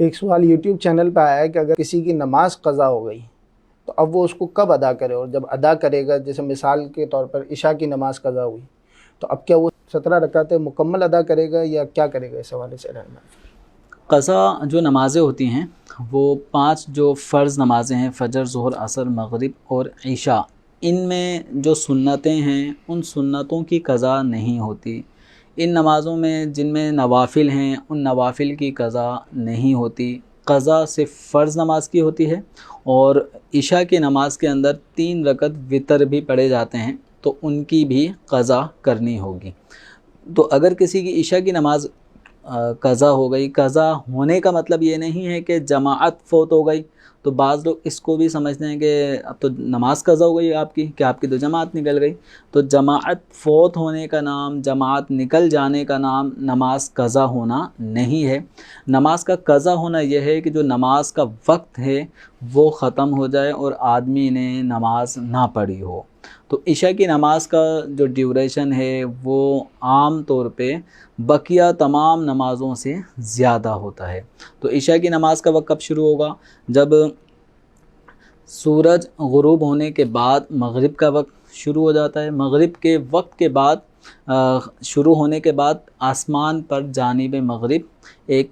एक सवाल YouTube channel पे आया है कि अगर किसी की नमाज कज़ा हो गई तो अब वो उसको कब अदा करे, और जब अदा करेगा, जैसे मिसाल के तौर पर इशा की नमाज कज़ा हुई तो अब क्या वो 17 रकातें मुकम्मल अदा करेगा या क्या करेगा? इस हवाले से क़ज़ा जो नमाज़ें होती हैं वो 5 जो फ़र्ज़ नमाज़ें हैं, फ़जर, ज़ुहर, असर, मग़रिब और इशा, इनमें जो सुन्नतें हैं उन सुन्नतों की क़ज़ा नहीं होती। इन नमाज़ों में जिनमें नवाफ़िल हैं उन नवाफ़िल की क़ज़ा नहीं होती। क़ज़ा सिर्फ़ फ़र्ज़ नमाज की होती है। और इशा की नमाज़ के अंदर 3 रकत वितर भी पढ़े जाते हैं तो उनकी भी क़ज़ा करनी होगी। तो अगर किसी की इशा की नमाज़ क़ज़ा हो गई, क़ज़ा होने का मतलब ये नहीं है कि जमाअत फ़ौत हो गई। तो बाज़ लोग इसको भी समझते हैं कि अब तो नमाज़ क़ज़ा हो गई आपकी, कि आपकी तो जमाअत निकल गई। तो जमाअत फ़ौत होने का नाम, जमाअत निकल जाने का नाम नमाज क़ज़ा होना नहीं है। नमाज का क़ज़ा होना यह है कि जो नमाज का वक्त है वो ख़त्म हो जाए और आदमी ने नमाज ना पढ़ी हो। तो इशा की नमाज का जो ड्यूरेशन है वो आम तौर पे बकिया तमाम नमाज़ों से ज़्यादा होता है। तो इशा की नमाज़ का वक्त कब शुरू होगा? जब सूरज गुरूब होने के बाद मग़रिब का वक्त शुरू हो जाता है। मग़रिब के वक्त के बाद शुरू होने के बाद आसमान पर जानिब मग़रिब एक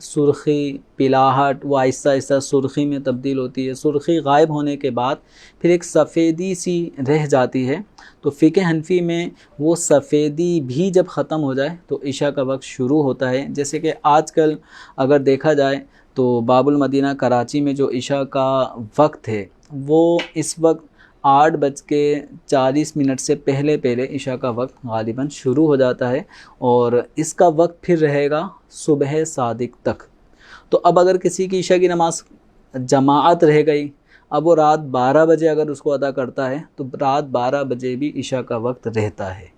सुर्ख़ी, पिलाहट, वो आहिस्ता आहिस्ता सुर्ख़ी में तब्दील होती है। सुर्ख़ी गायब होने के बाद फिर एक सफ़ेदी सी रह जाती है। तो फ़िक़्ह हनफ़ी में वो सफ़ेदी भी जब ख़त्म हो जाए तो इशा का वक्त शुरू होता है। जैसे कि आजकल अगर देखा जाए तो बाबुल मदीना कराची में जो इशा का वक्त है वो इस वक्त 8:40 से पहले पहले इशा का वक्त गालिबन शुरू हो जाता है और इसका वक्त फिर रहेगा सुबह सादिक तक। तो अब अगर किसी की इशा की नमाज जमाअत रह गई, अब वो रात 12 बजे अगर उसको अदा करता है तो रात 12 बजे भी इशा का वक्त रहता है।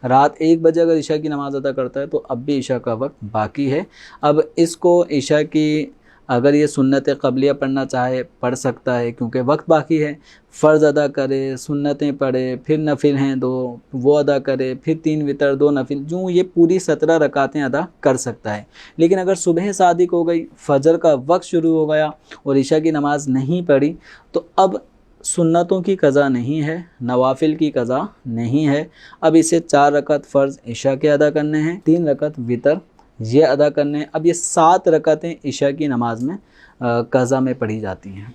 रात 1 बजे अगर इशा की नमाज़ अदा करता है तो अब भी इशा का वक्त बाकी है। अब इसको इशा की अगर ये सुन्नत क़ब्लिया पढ़ना चाहे पढ़ सकता है क्योंकि वक्त बाकी है। फ़र्ज़ अदा करे, सुन्नतें पढ़े, फिर नफिल हैं 2 वो अदा करे, फिर 3 वितर 2 नफिल, जो ये पूरी 17 रकातें अदा कर सकता है। लेकिन अगर सुबह सादिक हो गई, फ़जर का वक्त शुरू हो गया और इशा की नमाज़ नहीं पढ़ी तो अब सुन्नतों की क़ज़ा नहीं है, नवाफ़िल की क़ज़ा नहीं है। अब इसे 4 रकात फ़र्ज़ इशा के अदा करने हैं, 3 रकात वितर ये अदा करने हैं। अब ये 7 रकातें इशा की नमाज़ में क़ज़ा में पढ़ी जाती हैं।